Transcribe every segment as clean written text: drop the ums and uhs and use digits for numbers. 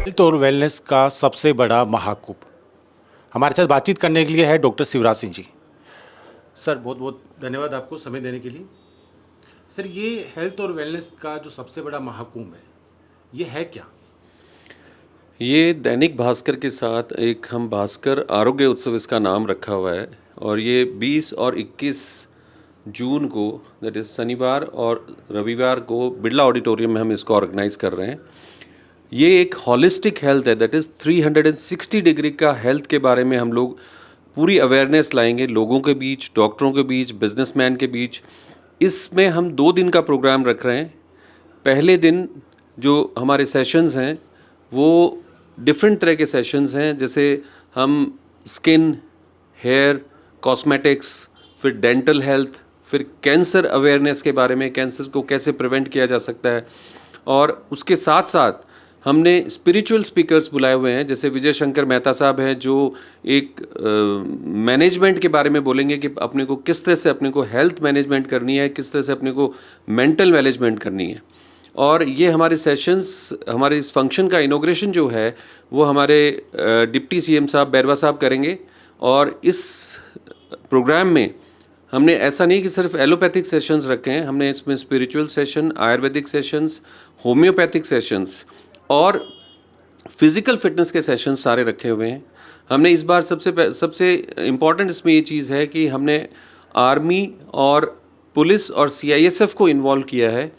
Health और wellness का सबसे बड़ा महाकुंभ हमारे साथ बातचीत करने के लिए है डॉक्टर शिवराज सिंह जी। सर, बहुत बहुत धन्यवाद आपको समय देने के लिए। सर, ये हेल्थ और वेलनेस का जो सबसे बड़ा महाकुंभ है, ये है क्या? ये दैनिक भास्कर के साथ एक हम भास्कर आरोग्य उत्सव इसका नाम रखा हुआ है और ये 20 और 21 जून को दैट इज़ शनिवार और रविवार को बिरला ऑडिटोरियम में हम इसको ऑर्गेनाइज कर रहे हैं। ये एक हॉलिस्टिक हेल्थ है, दैट इज़ 360 डिग्री का हेल्थ के बारे में हम लोग पूरी अवेयरनेस लाएंगे लोगों के बीच, डॉक्टरों के बीच, बिजनेसमैन के बीच। इसमें हम 2 दिन का प्रोग्राम रख रहे हैं। पहले दिन जो हमारे सेशंस हैं वो डिफरेंट तरह के सेशंस हैं, जैसे हम स्किन, हेयर, कॉस्मेटिक्स, फिर डेंटल हेल्थ, फिर कैंसर अवेयरनेस के बारे में, कैंसर को कैसे प्रिवेंट किया जा सकता है। और उसके साथ साथ हमने स्पिरिचुअल स्पीकर्स बुलाए हुए हैं, जैसे विजय शंकर मेहता साहब हैं जो एक मैनेजमेंट के बारे में बोलेंगे कि अपने को किस तरह से अपने को हेल्थ मैनेजमेंट करनी है, किस तरह से अपने को मेंटल मैनेजमेंट करनी है। और ये हमारे सेशंस, हमारे इस फंक्शन का इनॉग्रेशन जो है वो हमारे डिप्टी सीएम साहब बैरवा साहब करेंगे। और इस प्रोग्राम में हमने ऐसा नहीं कि सिर्फ एलोपैथिक सेशंस रखे हैं, हमने इसमें spiritual session, Ayurvedic sessions, homeopathic sessions और फिज़िकल फिटनेस के सेशंस सारे रखे हुए हैं। हमने इस बार सबसे इम्पॉर्टेंट इसमें ये चीज़ है कि हमने आर्मी और पुलिस और सीआईएसएफ को इन्वॉल्व किया है।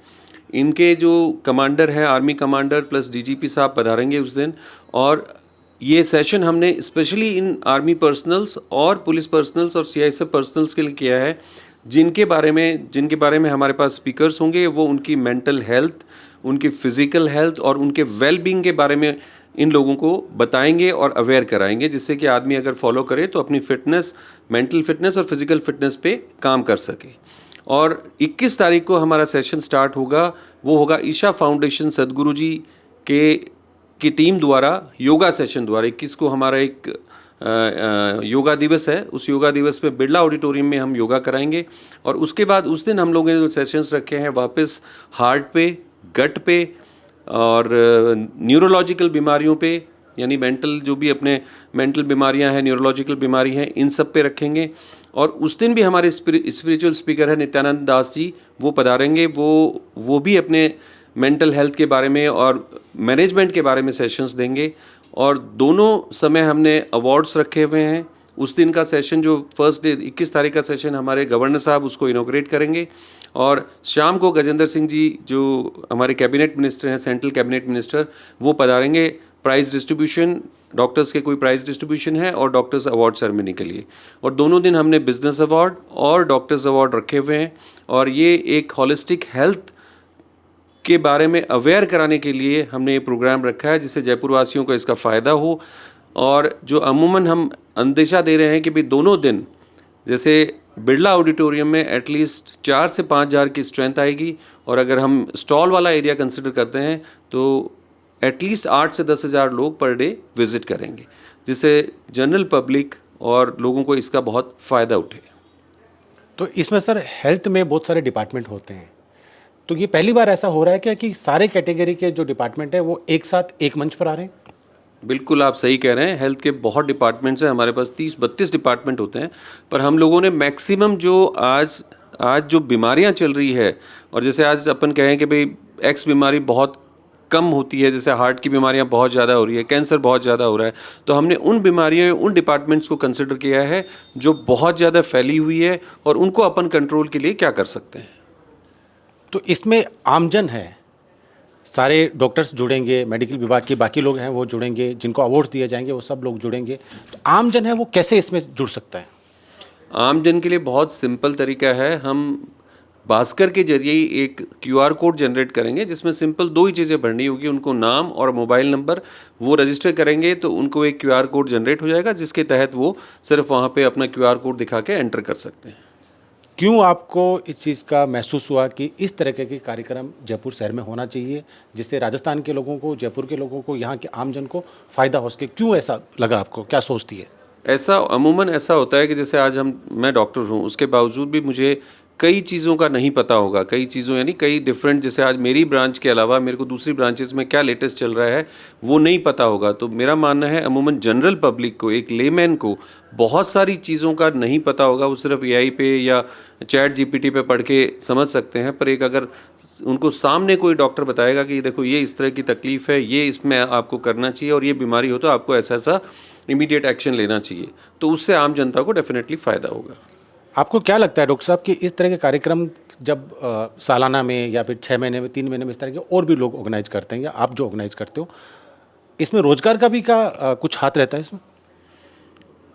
इनके जो कमांडर हैं, आर्मी कमांडर प्लस डीजीपी साहब पधारेंगे उस दिन। और ये सेशन हमने स्पेशली इन आर्मी पर्सनल्स और पुलिस पर्सनल्स और सीआईएसएफ पर्सनल्स के लिए किया है, जिनके बारे में हमारे पास स्पीकर्स होंगे। वो उनकी मेंटल हेल्थ, उनकी फ़िज़िकल हेल्थ और उनके वेल बीइंग के बारे में इन लोगों को बताएंगे और अवेयर कराएंगे, जिससे कि आदमी अगर फॉलो करे तो अपनी फ़िटनेस, मेंटल फ़िटनेस और फिज़िकल फ़िटनेस पे काम कर सके। और 21 तारीख को हमारा सेशन स्टार्ट होगा। वो होगा ईशा फाउंडेशन सद्गुरु जी के की टीम द्वारा योगा सेशन द्वारा। 21 को हमारा एक योगा दिवस है। उस योगा दिवस पे बिरला ऑडिटोरियम में हम योगा कराएंगे। और उसके बाद उस दिन हम लोगों ने जो सेशंस रखे हैं वापस हार्ट पे, गट पे और न्यूरोलॉजिकल बीमारियों पे, यानी मेंटल जो भी अपने मेंटल बीमारियां हैं, न्यूरोलॉजिकल बीमारी हैं, इन सब पे रखेंगे। और उस दिन भी हमारे स्पिरिचुअल स्पीकर है नित्यानंद दास जी, वो पधारेंगे। वो भी अपने मेंटल हेल्थ के बारे में और मैनेजमेंट के बारे में सेशंस देंगे। और दोनों समय हमने अवार्ड्स रखे हुए हैं। उस दिन का सेशन जो फर्स्ट डे 21 तारीख का सेशन हमारे गवर्नर साहब उसको इनॉग्रेट करेंगे। और शाम को गजेंद्र सिंह जी जो हमारे कैबिनेट मिनिस्टर हैं, सेंट्रल कैबिनेट मिनिस्टर, वो पधारेंगे। प्राइज़ डिस्ट्रीब्यूशन, डॉक्टर्स के कोई प्राइज़ डिस्ट्रीब्यूशन है और डॉक्टर्स अवार्ड सेरेमनी के लिए। और दोनों दिन हमने बिजनेस अवार्ड और डॉक्टर्स अवार्ड रखे हुए हैं। और ये एक हॉलिस्टिक हेल्थ के बारे में अवेयर कराने के लिए हमने ये प्रोग्राम रखा है, जिससे जयपुर वासियों को इसका फ़ायदा हो। और जो अमूमन हम अंदेशा दे रहे हैं कि भाई दोनों दिन जैसे बिरला ऑडिटोरियम में एटलीस्ट 4 से 5 हज़ार की स्ट्रेंथ आएगी। और अगर हम स्टॉल वाला एरिया कंसिडर करते हैं तो एटलीस्ट 8 से 10 हज़ार लोग पर डे विज़िट करेंगे, जिससे जनरल पब्लिक और लोगों को इसका बहुत फ़ायदा उठे। तो इसमें सर हेल्थ में बहुत सारे डिपार्टमेंट होते हैं, तो ये पहली बार ऐसा हो रहा है क्या कि सारे कैटेगरी के जो डिपार्टमेंट है वो एक साथ एक मंच पर आ रहे हैं? बिल्कुल आप सही कह रहे हैं। हेल्थ के बहुत डिपार्टमेंट्स हैं, हमारे पास 30-32 डिपार्टमेंट होते हैं। पर हम लोगों ने मैक्सिमम जो आज आज जो बीमारियां चल रही है, और जैसे आज अपन कहें कि भाई एक्स बीमारी बहुत कम होती है, जैसे हार्ट की बीमारियां बहुत ज़्यादा हो रही है, कैंसर बहुत ज़्यादा हो रहा है, तो हमने उन बीमारियों, उन डिपार्टमेंट्स को कंसिडर किया है जो बहुत ज़्यादा फैली हुई है और उनको अपन कंट्रोल के लिए क्या कर सकते हैं। तो इसमें आमजन है, सारे डॉक्टर्स जुड़ेंगे, मेडिकल विभाग के बाकी लोग हैं वो जुड़ेंगे, जिनको अवार्ड्स दिए जाएंगे वो सब लोग जुड़ेंगे, तो आमजन है वो कैसे इसमें जुड़ सकता है? आम जन के लिए बहुत सिंपल तरीका है। हम भास्कर के जरिए ही एक क्यूआर कोड जनरेट करेंगे, जिसमें सिंपल 2 ही चीज़ें भरनी होगी, उनको नाम और मोबाइल नंबर। वो रजिस्टर करेंगे तो उनको एक क्यूआर कोड जनरेट हो जाएगा, जिसके तहत वो सिर्फ वहाँ पे अपना क्यूआर कोड दिखा के एंटर कर सकते हैं। क्यों आपको इस चीज़ का महसूस हुआ कि इस तरह के कार्यक्रम जयपुर शहर में होना चाहिए, जिससे राजस्थान के लोगों को, जयपुर के लोगों को, यहाँ के आमजन को फ़ायदा हो सके? क्यों ऐसा लगा आपको, क्या सोचती है? ऐसा अमूमन ऐसा होता है कि जैसे आज मैं डॉक्टर हूँ, उसके बावजूद भी मुझे कई चीज़ों का नहीं पता होगा, कई चीज़ों यानी कई डिफरेंट, जैसे आज मेरी ब्रांच के अलावा मेरे को दूसरी ब्रांचेस में क्या लेटेस्ट चल रहा है वो नहीं पता होगा। तो मेरा मानना है अमूमन जनरल पब्लिक को, एक लेमैन को बहुत सारी चीज़ों का नहीं पता होगा। वो सिर्फ एआई पे या चैट जीपीटी पे पढ़ के समझ सकते हैं, पर एक अगर उनको सामने कोई डॉक्टर बताएगा कि देखो ये इस तरह की तकलीफ़ है, ये इसमें आपको करना चाहिए और ये बीमारी हो तो आपको ऐसा ऐसा इमीडिएट एक्शन लेना चाहिए, तो उससे आम जनता को डेफिनेटली फ़ायदा होगा। आपको क्या लगता है डॉक्टर साहब कि इस तरह के कार्यक्रम जब सालाना में या फिर 6 महीने में, 3 महीने में इस तरह के और भी लोग ऑर्गेनाइज करते हैं या आप जो ऑर्गेनाइज करते हो, इसमें रोजगार का भी कुछ हाथ रहता है इसमें?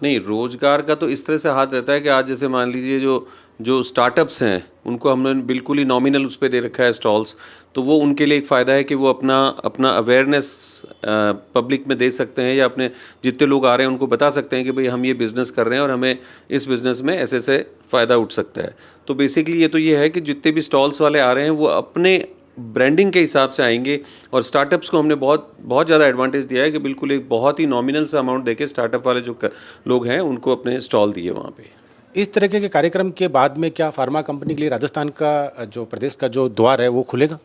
नहीं, रोज़गार का तो इस तरह से हाथ रहता है कि आज जैसे मान लीजिए जो जो स्टार्टअप्स हैं उनको हमने बिल्कुल ही नॉमिनल उस पे दे रखा है स्टॉल्स, तो वो उनके लिए एक फ़ायदा है कि वो अपना अपना अवेयरनेस पब्लिक में दे सकते हैं या अपने जितने लोग आ रहे हैं उनको बता सकते हैं कि भाई हम ये बिज़नेस कर रहे हैं और हमें इस बिज़नेस में ऐसे ऐसे फ़ायदा उठ सकता है। तो बेसिकली ये तो ये है कि जितने भी स्टॉल्स वाले आ रहे हैं वो अपने ब्रांडिंग के हिसाब से आएंगे, और स्टार्टअप्स को हमने बहुत बहुत ज़्यादा एडवांटेज दिया है कि बिल्कुल एक बहुत ही नॉमिनल सा अमाउंट देके स्टार्टअप वाले जो लोग हैं उनको अपने स्टॉल दिए वहाँ पे। इस तरीके के कार्यक्रम के बाद में क्या फार्मा कंपनी के लिए राजस्थान का जो प्रदेश का जो द्वार है वो खुलेगा?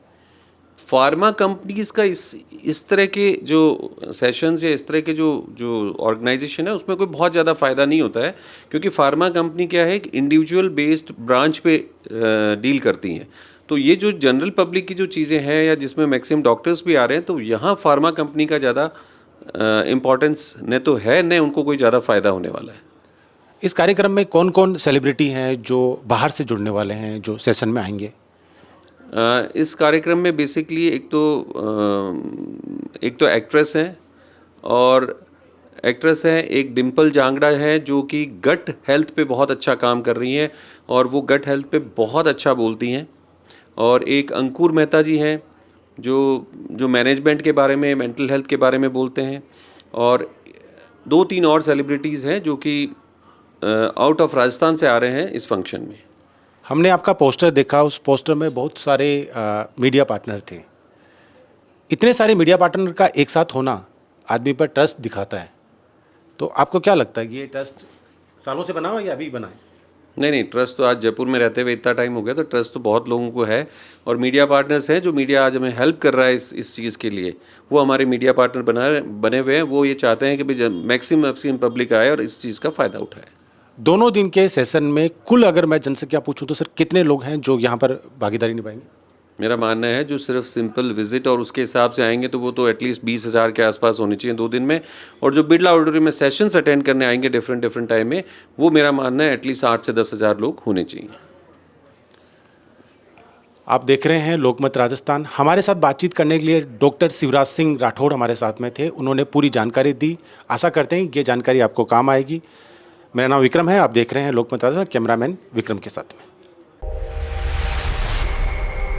फार्मा कंपनीज़ का इस तरह के जो सेशंस या इस तरह के जो जो ऑर्गेनाइजेशन है उसमें कोई बहुत ज़्यादा फ़ायदा नहीं होता है, क्योंकि फार्मा कंपनी क्या है, एक इंडिविजुअल बेस्ड ब्रांच पे डील करती हैं। तो ये जो जनरल पब्लिक की जो चीज़ें हैं या जिसमें मैक्सिमम डॉक्टर्स भी आ रहे हैं, तो यहाँ फार्मा कंपनी का ज़्यादा इम्पोर्टेंस न तो है, न उनको कोई ज़्यादा फ़ायदा होने वाला है। इस कार्यक्रम में कौन कौन सेलिब्रिटी हैं जो बाहर से जुड़ने वाले हैं जो सेशन में आएंगे? इस कार्यक्रम में बेसिकली एक तो एक्ट्रेस हैं, और एक्ट्रेस हैं एक डिम्पल जांगड़ा है जो कि गट हेल्थ पे बहुत अच्छा काम कर रही हैं और वो गट हेल्थ पे बहुत अच्छा बोलती हैं। और एक अंकुर मेहता जी हैं जो जो मैनेजमेंट के बारे में, मेंटल हेल्थ के बारे में बोलते हैं। और 2-3 और सेलिब्रिटीज़ हैं जो कि आउट ऑफ राजस्थान से आ रहे हैं इस फंक्शन में। हमने आपका पोस्टर देखा, उस पोस्टर में बहुत सारे मीडिया पार्टनर थे। इतने सारे मीडिया पार्टनर का एक साथ होना आदमी पर ट्रस्ट दिखाता है। तो आपको क्या लगता है ये ट्रस्ट सालों से बना हुआ या अभी बना है? नहीं, ट्रस्ट तो आज जयपुर में रहते हुए इतना टाइम हो गया, तो ट्रस्ट तो बहुत लोगों को है। और मीडिया पार्टनर्स हैं, जो मीडिया आज हमें हेल्प कर रहा है इस चीज़ के लिए, वो हमारे मीडिया पार्टनर बने हुए हैं। वो ये चाहते हैं कि भाई मैक्सिमम पब्लिक आए और इस चीज़ का फ़ायदा उठाए। दोनों दिन के सेशन में कुल अगर मैं जनसंख्या पूछूं तो सर कितने लोग हैं जो यहाँ पर भागीदारी निभाएंगे? मेरा मानना है जो सिर्फ सिंपल विजिट और उसके हिसाब से आएंगे तो वो तो एटलीस्ट 20,000 के आसपास होनी चाहिए 2 दिन में। और जो बिरला ऑडिटोरियम में सेशंस अटेंड करने आएंगे डिफरेंट टाइम में, वो मेरा मानना है एटलीस्ट 8 से 10,000 लोग होने चाहिए। आप देख रहे हैं लोकमत राजस्थान। हमारे साथ बातचीत करने के लिए डॉक्टर शिवराज सिंह राठौड़ हमारे साथ में थे। उन्होंने पूरी जानकारी दी। आशा करते हैं ये जानकारी आपको काम आएगी। मेरा नाम विक्रम है, आप देख रहे हैं लोकमत राजस्थान। कैमरामैन विक्रम के साथ में।